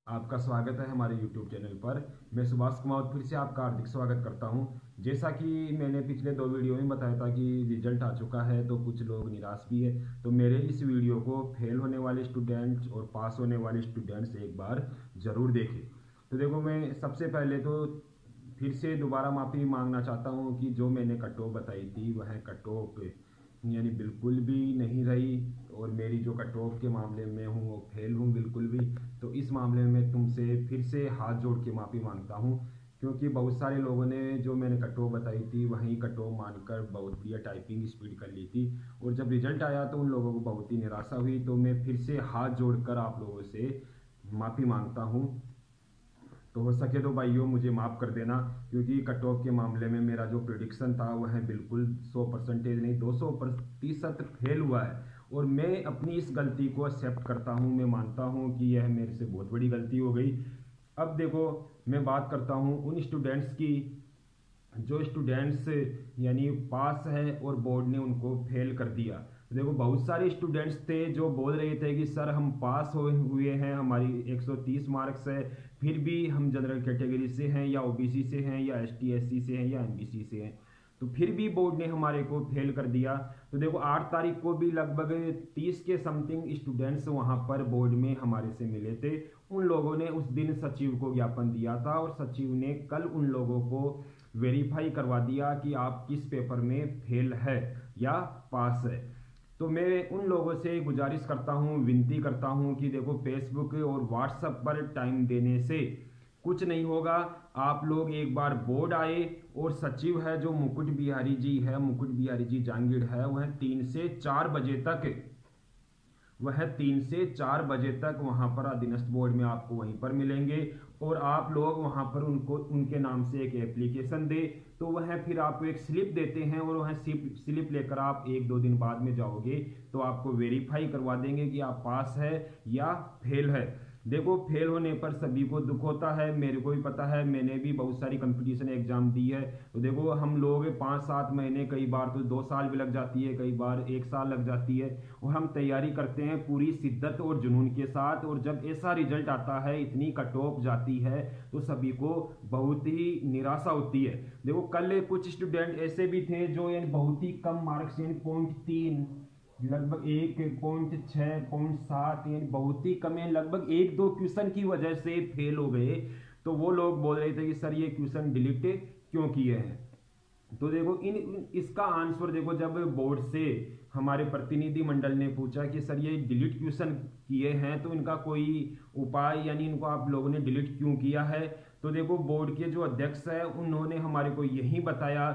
आपका स्वागत है हमारे YouTube चैनल पर। मैं सुभाष कुमार फिर से आपका हार्दिक स्वागत करता हूं। जैसा कि मैंने पिछले 2 वीडियो में बताया था कि रिजल्ट आ चुका है तो कुछ लोग निराश भी है, तो मेरे इस वीडियो को फेल होने वाले स्टूडेंट्स और पास होने वाले स्टूडेंट्स एक बार ज़रूर देखें। तो देखो, मैं सबसे पहले तो फिर से दोबारा माफ़ी मांगना चाहता हूँ कि जो मैंने कट ऑफ बताई थी वह कट ऑफ यानी बिल्कुल भी नहीं रही, और मेरी जो कट ऑफ के मामले में हूँ वो फेल हूँ बिल्कुल भी। तो इस मामले में तुमसे फिर से हाथ जोड़ के माफ़ी मांगता हूँ, क्योंकि बहुत सारे लोगों ने जो मैंने कट ऑफ बताई थी वहीं कट ऑफ मानकर बहुत बढ़िया टाइपिंग स्पीड कर ली थी, और जब रिजल्ट आया तो उन लोगों को बहुत ही निराशा हुई। तो मैं फिर से हाथ जोड़कर आप लोगों से माफ़ी मांगता हूँ। तो हो सके तो भाइयों मुझे माफ़ कर देना, क्योंकि कट ऑफ के मामले में मेरा जो प्रिडिक्शन था वह बिल्कुल 100% नहीं 200% फेल हुआ है, और मैं अपनी इस गलती को एक्सेप्ट करता हूँ। मैं मानता हूँ कि यह मेरे से बहुत बड़ी गलती हो गई। अब देखो, मैं बात करता हूँ उन स्टूडेंट्स की जो स्टूडेंट्स यानी पास है और बोर्ड ने उनको फेल कर दिया। देखो, बहुत सारे स्टूडेंट्स थे जो बोल रहे थे कि सर हम पास हुए हैं, हमारी 130 मार्क्स है, फिर भी हम जनरल कैटेगरी से हैं या ओबीसी से हैं या एसटी एससी से हैं या एमबीसी से हैं, तो फिर भी बोर्ड ने हमारे को फेल कर दिया। तो देखो, 8 तारीख को भी लगभग 30 के समथिंग स्टूडेंट्स वहाँ पर बोर्ड में हमारे से मिले थे। उन लोगों ने उस दिन सचिव को ज्ञापन दिया था, और सचिव ने कल उन लोगों को वेरीफाई करवा दिया कि आप किस पेपर में फेल है या पास है। तो मैं उन लोगों से गुजारिश करता हूँ, विनती करता हूँ कि देखो, फेसबुक और व्हाट्सएप पर टाइम देने से कुछ नहीं होगा। आप लोग एक बार बोर्ड आए, और सचिव है जो मुकुट बिहारी जी है, मुकुट बिहारी जी जांगीड़ है, वह 3 से 4 बजे तक वह 3 से 4 बजे तक वहां पर अधीनस्थ बोर्ड में आपको वहीं पर मिलेंगे, और आप लोग वहां पर उनको उनके नाम से एक एप्लीकेशन दे, तो वह फिर आपको एक स्लिप देते हैं, और वह स्लिप लेकर आप 1-2 दिन बाद में जाओगे तो आपको वेरीफाई करवा देंगे कि आप पास है या फेल है। देखो, फेल होने पर सभी को दुख होता है, मेरे को भी पता है, मैंने भी बहुत सारी कंपटीशन एग्जाम दी है। तो देखो, हम लोग 5-7 महीने, कई बार तो 2 साल भी लग जाती है, कई बार 1 साल लग जाती है, और हम तैयारी करते हैं पूरी शिद्दत और जुनून के साथ, और जब ऐसा रिजल्ट आता है, इतनी कट ऑफ जाती है, तो सभी को बहुत ही निराशा होती है। देखो, कल कुछ स्टूडेंट ऐसे भी थे जो यानी बहुत ही कम मार्क्स यानी 0.3, लगभग 1.6, 0.7 यानी बहुत ही कम है, लगभग 1-2 क्वेश्चन की वजह से फेल हो गए। तो वो लोग बोल रहे थे कि सर ये क्वेश्चन डिलीट क्यों किए हैं। तो देखो, इसका आंसर देखो, जब बोर्ड से हमारे प्रतिनिधि मंडल ने पूछा कि सर ये डिलीट क्वेश्चन किए हैं तो इनका कोई उपाय, यानी इनको आप लोगों ने डिलीट क्यों किया है, तो देखो, बोर्ड के जो अध्यक्ष है उन्होंने हमारे को यही बताया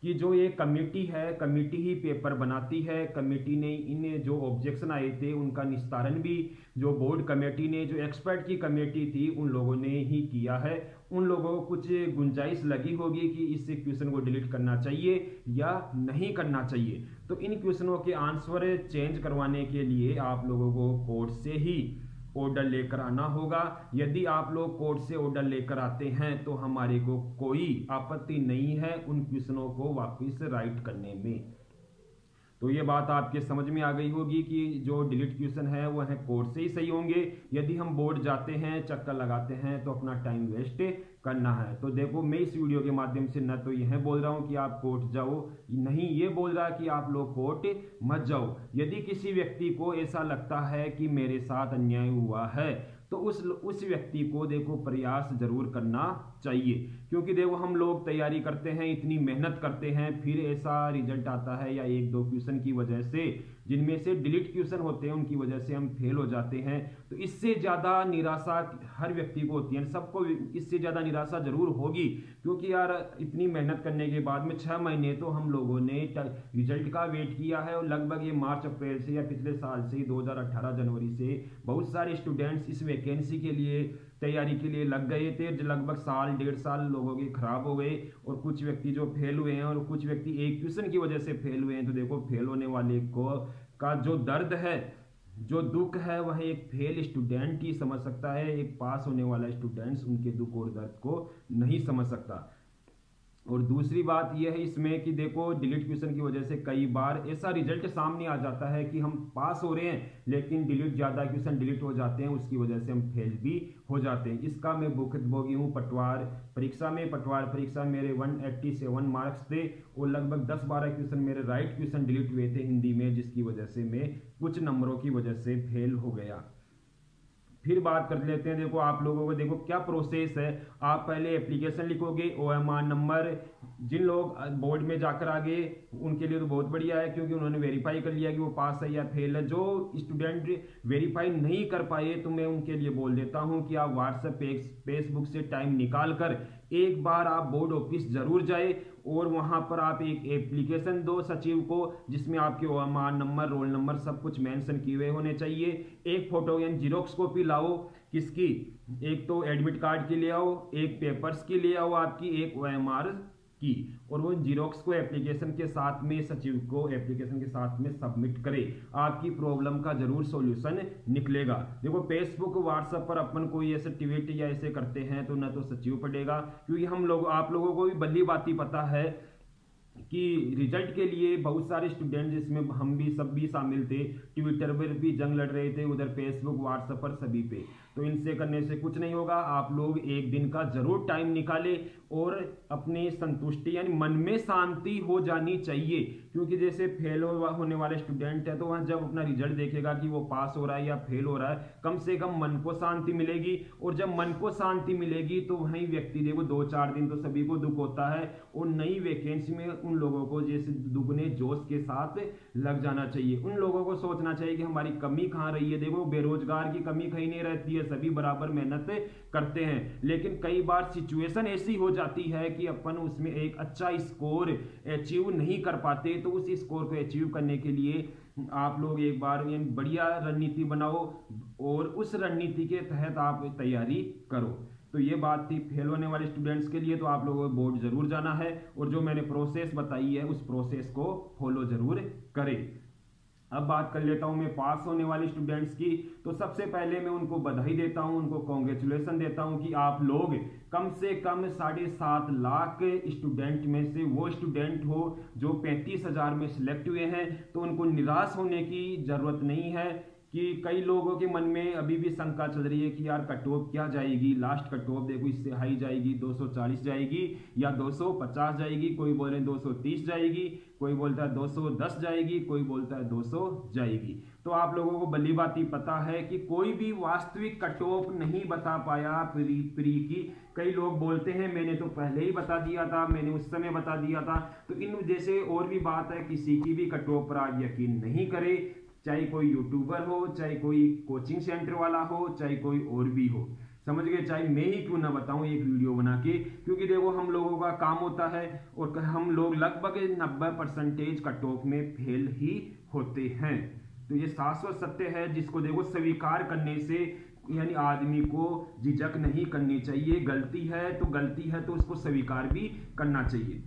कि जो ये कमेटी है, कमेटी ही पेपर बनाती है। कमेटी ने इन जो ऑब्जेक्शन आए थे उनका निस्तारण भी जो बोर्ड कमेटी ने, जो एक्सपर्ट की कमेटी थी, उन लोगों ने ही किया है। उन लोगों को कुछ गुंजाइश लगी होगी कि इस क्वेश्चन को डिलीट करना चाहिए या नहीं करना चाहिए, तो इन क्वेश्चनों के आंसर चेंज करवाने के लिए आप लोगों को कोर्ट से ही ऑर्डर लेकर आना होगा। यदि आप लोग कोर्ट से ऑर्डर लेकर आते हैं तो हमारे को कोई आपत्ति नहीं है उन क्वेश्चनों को वापस राइट करने में। तो ये बात आपके समझ में आ गई होगी कि जो डिलीट क्वेश्चन है वह कोर्ट से ही सही होंगे। यदि हम बोर्ड जाते हैं, चक्कर लगाते हैं, तो अपना टाइम वेस्ट करना है। तो देखो, मैं इस वीडियो के माध्यम से न तो यह बोल रहा हूं कि आप कोर्ट जाओ, नहीं ये बोल रहा कि आप लोग कोर्ट मत जाओ। यदि किसी व्यक्ति को ऐसा लगता है कि मेरे साथ अन्याय हुआ है, तो उस व्यक्ति को देखो प्रयास जरूर करना चाहिए, क्योंकि देखो, हम लोग तैयारी करते हैं, इतनी मेहनत करते हैं, फिर ऐसा रिजल्ट आता है या 1-2 क्वेश्चन की वजह से, जिनमें से डिलीट क्वेश्चन होते हैं, उनकी वजह से हम फेल हो जाते हैं। तो इससे ज़्यादा निराशा हर व्यक्ति को होती है, सबको इससे ज़्यादा निराशा जरूर होगी, क्योंकि यार इतनी मेहनत करने के बाद में 6 महीने तो हम लोगों ने रिजल्ट का वेट किया है, और लगभग ये मार्च अप्रैल से या पिछले साल से 2018 जनवरी से बहुत सारे स्टूडेंट्स इस वैकेंसी के लिए तैयारी के लिए लग गए थे। लगभग साल 1.5 साल लोगों के खराब हो गए, और कुछ व्यक्ति जो फेल हुए हैं, और कुछ व्यक्ति एक क्वेश्चन की वजह से फेल हुए हैं। तो देखो, फेल होने वाले को का जो दर्द है, जो दुख है, वह एक फेल स्टूडेंट ही समझ सकता है। एक पास होने वाला स्टूडेंट्स उनके दुख और दर्द को नहीं समझ सकता। और दूसरी बात यह है इसमें कि देखो डिलीट क्वेश्चन की वजह से कई बार ऐसा रिजल्ट सामने आ जाता है कि हम पास हो रहे हैं लेकिन डिलीट ज़्यादा क्वेश्चन डिलीट हो जाते हैं, उसकी वजह से हम फेल भी हो जाते हैं। इसका मैं भुगतभोगी हूँ। पटवार परीक्षा में मेरे 187 मार्क्स थे और लगभग 10-12 क्वेश्चन मेरे राइट क्वेश्चन डिलीट हुए थे हिंदी में, जिसकी वजह से मैं कुछ नंबरों की वजह से फेल हो गया। फिर बात कर लेते हैं, देखो आप लोगों को देखो क्या प्रोसेस है। आप पहले एप्लीकेशन लिखोगे, OMR नंबर। जिन लोग बोर्ड में जाकर आ गए उनके लिए तो बहुत बढ़िया है क्योंकि उन्होंने वेरीफाई कर लिया कि वो पास है या फेल है। जो स्टूडेंट वेरीफाई नहीं कर पाए तो मैं उनके लिए बोल देता हूं कि आप व्हाट्सएप फेसबुक से टाइम निकाल कर एक बार आप बोर्ड ऑफिस जरूर जाए और वहां पर आप एक एप्लीकेशन दो सचिव को, जिसमें आपके OMR नंबर, रोल नंबर सब कुछ मेंशन किए हुए होने चाहिए। एक फोटो यानी जीरोक्स कॉपी लाओ, किसकी, एक तो एडमिट कार्ड की ले आओ, एक पेपर्स की ले आओ आपकी, एक OMR की, और वो जीरोक्स को एप्लीकेशन के साथ में सचिव को एप्लीकेशन के साथ में सबमिट करे। आपकी प्रॉब्लम का जरूर सॉल्यूशन निकलेगा। देखो फेसबुक व्हाट्सएप पर अपन कोई ऐसे ट्वीट या ऐसे करते हैं तो न तो सचिव पढ़ेगा, क्योंकि हम लोग आप लोगों को भी भली बात ही पता है कि रिजल्ट के लिए बहुत सारे स्टूडेंट, जिसमें हम भी सब भी शामिल थे, ट्विटर पर भी जंग लड़ रहे थे, उधर फेसबुक व्हाट्सएप पर सभी पे। तो इनसे करने से कुछ नहीं होगा। आप लोग एक दिन का जरूर टाइम निकालें और अपनी संतुष्टि यानी मन में शांति हो जानी चाहिए, क्योंकि जैसे फेल होने वाले स्टूडेंट है तो वह जब अपना रिजल्ट देखेगा कि वो पास हो रहा है या फेल हो रहा है, कम से कम मन को शांति मिलेगी। और जब मन को शांति मिलेगी तो वही व्यक्ति देखो 2-4 दिन तो सभी को दुख होता है और नई वैकेंसी में उन लोगों को जैसे दुगने जोश के साथ लग जाना चाहिए। उन लोगों को सोचना चाहिए कि हमारी कमी कहाँ रही है। देखो बेरोजगार की कमी कहीं नहीं रहती है, सभी बराबर मेहनत करते हैं, लेकिन कई बार सिचुएशन ऐसी हो जाती है कि अपन उसमें एक अच्छा स्कोर अचीव नहीं कर पाते। तो उस स्कोर को अचीव करने के लिए आप लोग एक बार बढ़िया रणनीति बनाओ और उस रणनीति के तहत आप तैयारी करो। तो ये बात थी फेल होने वाले स्टूडेंट्स के लिए। तो आप लोगों को बोर्ड जरूर जाना है और जो मैंने प्रोसेस बताई है उस प्रोसेस को फॉलो जरूर करें। अब बात कर लेता हूं मैं पास होने वाले स्टूडेंट्स की। तो सबसे पहले मैं उनको बधाई देता हूं, उनको कॉन्ग्रेचुलेसन देता हूं कि आप लोग कम से कम 7.5 लाख स्टूडेंट में से वो स्टूडेंट हो जो 35,000 में सिलेक्ट हुए हैं। तो उनको निराश होने की जरूरत नहीं है कि कई लोगों के मन में अभी भी शंका चल रही है कि यार कट ऑफ क्या जाएगी, लास्ट कट ऑफ देखो इससे हाई जाएगी, 240 जाएगी या 250 जाएगी, कोई बोल रहे हैं 230 जाएगी, कोई बोलता है 210 जाएगी, कोई बोलता है 200 जाएगी। तो आप लोगों को भली बात ही पता है कि कोई भी वास्तविक कट ऑफ नहीं बता पाया प्री की। कई लोग बोलते हैं मैंने तो पहले ही बता दिया था, मैंने उस समय बता दिया था। तो इन जैसे और भी बात है, किसी की भी कट ऑफ पर आप यकीन नहीं करे, चाहे कोई यूट्यूबर हो, चाहे कोई कोचिंग सेंटर वाला हो, चाहे कोई और भी हो, समझ गए, चाहे मैं ही क्यों ना बताऊं एक वीडियो बना के। क्योंकि देखो हम लोगों का काम होता है और हम लोग लगभग 90% कट ऑफ में फेल ही होते हैं। तो ये शाश्वत सत्य है जिसको देखो स्वीकार करने से यानी आदमी को झिझक नहीं करनी चाहिए। गलती है तो उसको स्वीकार भी करना चाहिए।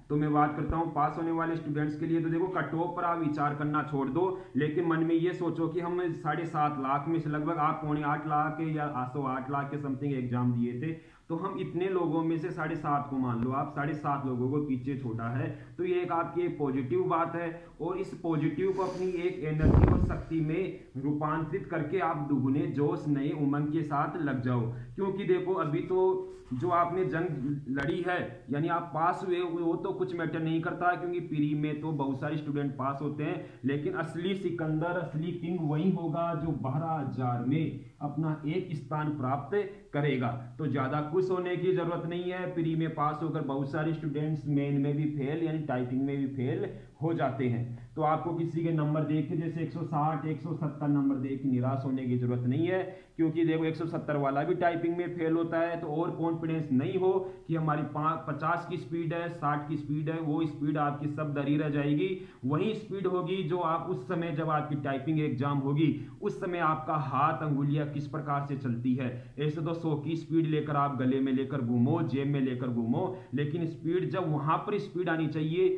तो मैं बात करता हूं पास होने वाले स्टूडेंट्स के लिए। तो देखो कट ऑफ पर आप विचार करना छोड़ दो, लेकिन मन में ये सोचो कि हम 7.5 लाख में से लगभग आप 8.25 लाख या 8 लाख के समथिंग एग्जाम दिए थे। तो हम इतने लोगों में से 7.5 को मान लो आप 7.5 लोगों को पीछे छोड़ा है। तो ये एक आपकी एक पॉजिटिव बात है और इस पॉजिटिव को अपनी एक एनर्जी और शक्ति में रूपांतरित करके आप दुगने जोश नए उमंग के साथ लग जाओ। क्योंकि देखो अभी तो जो आपने जंग लड़ी है यानी आप पास हुए वो तो कुछ मैटर नहीं करता, क्योंकि प्री में तो बहुत सारे स्टूडेंट पास होते हैं, लेकिन असली सिकंदर असली किंग वही होगा जो 12,000 में अपना एक स्थान प्राप्त करेगा। तो ज्यादा खुश होने की जरूरत नहीं है। प्री में पास होकर बहुत सारे स्टूडेंट्स मेन में भी फेल यानी टाइपिंग में भी फेल हो जाते हैं। तो आपको किसी के नंबर देख के जैसे 160 170 नंबर देख के निराश होने की जरूरत नहीं है, क्योंकि देखो 170 वाला भी टाइपिंग में फेल होता है। तो और कॉन्फिडेंस नहीं हो कि हमारी 50 की स्पीड है 60 की स्पीड है, वो स्पीड आपकी सब दरी रह जाएगी। वही स्पीड होगी जो आप उस समय जब आपकी टाइपिंग एग्जाम होगी उस समय आपका हाथ अंगुलियां किस प्रकार से चलती है। ऐसे तो 100 की स्पीड लेकर आप गले में लेकर घूमो, जेब में लेकर घूमो, लेकिन स्पीड जब वहां पर स्पीड आनी चाहिए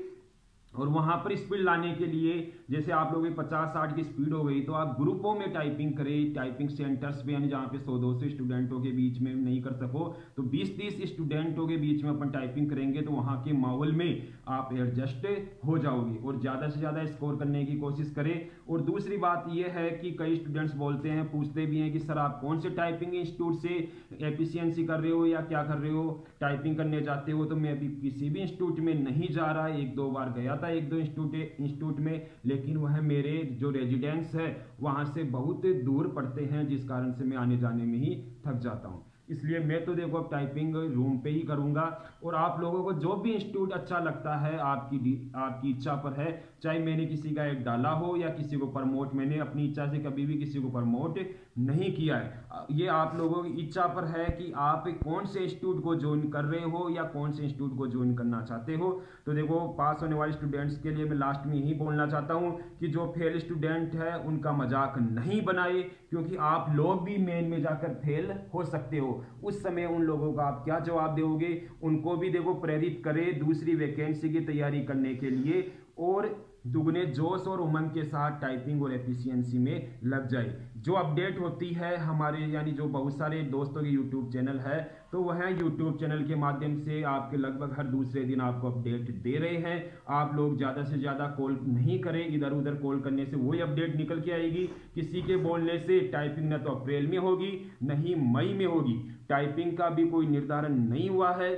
और वहां पर स्पीड लाने के लिए जैसे आप लोगों की 50-60 की स्पीड हो गई तो आप ग्रुपों में टाइपिंग करें, टाइपिंग सेंटर्स पे, यानी जहाँ पे 100-200 स्टूडेंटों के बीच में नहीं कर सको तो 20-30 स्टूडेंटों के बीच में अपन टाइपिंग करेंगे तो वहाँ के माहौल में आप एडजस्ट हो जाओगे और ज़्यादा से ज़्यादा स्कोर करने की कोशिश करें। और दूसरी बात यह है कि कई स्टूडेंट्स बोलते हैं, पूछते भी हैं कि सर आप कौन से टाइपिंग इंस्टीट्यूट से एफिशिएंसी कर रहे हो या क्या कर रहे हो, टाइपिंग करने जाते हो। तो मैं अभी किसी भी इंस्टीट्यूट में नहीं जा रहा, 1-2 बार गया था 1-2 इंस्टीट्यूट में, लेकिन वह मेरे जो रेजिडेंस है वहाँ से बहुत दूर पड़ते हैं, जिस कारण से मैं आने जाने में ही थक जाता हूँ। इसलिए मैं तो देखो अब टाइपिंग रूम पे ही करूंगा। और आप लोगों को जो भी इंस्टीट्यूट अच्छा लगता है आपकी इच्छा पर है, चाहे मैंने किसी का ऐड डाला हो या किसी को प्रमोट, मैंने अपनी इच्छा से कभी भी किसी को प्रमोट नहीं किया है। ये आप लोगों की इच्छा पर है कि आप कौन से इंस्टीट्यूट को ज्वाइन कर रहे हो या कौन से इंस्टीट्यूट को ज्वाइन करना चाहते हो। तो देखो पास होने वाले स्टूडेंट्स के लिए मैं लास्ट में यही बोलना चाहता हूँ कि जो फेल स्टूडेंट है उनका मजाक नहीं बनाए, क्योंकि आप लोग भी मेन में जाकर फेल हो सकते हो। उस समय उन लोगों का आप क्या जवाब दोगे, उनको भी देखो प्रेरित करें दूसरी वैकेंसी की तैयारी करने के लिए और दुगने जोश और उमंग के साथ टाइपिंग और एफिशिएंसी में लग जाए। जो अपडेट होती है हमारे, यानी जो बहुत सारे दोस्तों के यूट्यूब चैनल है, तो वह यूट्यूब चैनल के माध्यम से आपके लगभग हर दूसरे दिन आपको अपडेट दे रहे हैं। आप लोग ज़्यादा से ज़्यादा कॉल नहीं करें, इधर उधर कॉल करने से वही अपडेट निकल के आएगी। किसी के बोलने से टाइपिंग न तो अप्रैल में होगी न ही मई में होगी, टाइपिंग का भी कोई निर्धारण नहीं हुआ है।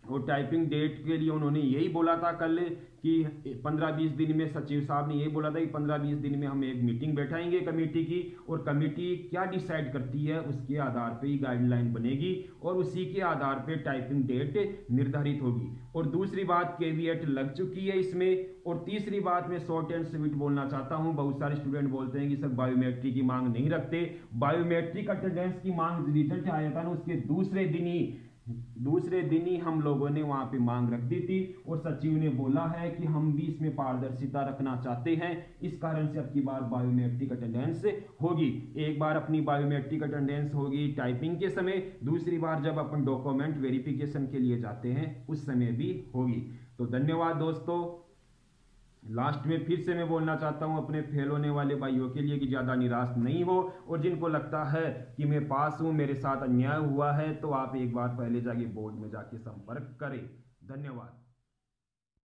और टाइपिंग डेट के लिए उन्होंने यही बोला था कल कि 15-20 दिन में, सचिव साहब ने यही बोला था कि 15-20 दिन में हम एक मीटिंग बैठाएंगे कमेटी की, और कमेटी क्या डिसाइड करती है उसके आधार पे ही गाइडलाइन बनेगी और उसी के आधार पे टाइपिंग डेट निर्धारित होगी। और दूसरी बात, केवीएट लग चुकी है इसमें। और तीसरी बात मैं शॉर्ट एंड स्वीट बोलना चाहता हूं, बहुत सारे स्टूडेंट बोलते हैं कि सर बायोमेट्रिक की मांग नहीं रखते। बायोमेट्रिक अटेंडेंस की मांग रिजल्ट आया था ना, उसके दूसरे दिन ही हम लोगों ने वहां पे मांग रख दी थी और सचिव ने बोला है कि हम भी इसमें पारदर्शिता रखना चाहते हैं, इस कारण से अब की बार बायोमेट्रिक अटेंडेंस होगी। एक बार अपनी बायोमेट्रिक अटेंडेंस होगी टाइपिंग के समय, दूसरी बार जब अपन डॉक्यूमेंट वेरिफिकेशन के लिए जाते हैं उस समय भी होगी। तो धन्यवाद दोस्तों। लास्ट में फिर से मैं बोलना चाहता हूं अपने फेल होने वाले भाइयों के लिए कि ज़्यादा निराश नहीं हो, और जिनको लगता है कि मैं पास हूं, मेरे साथ अन्याय हुआ है, तो आप एक बार पहले जाके बोर्ड में जाके संपर्क करें। धन्यवाद।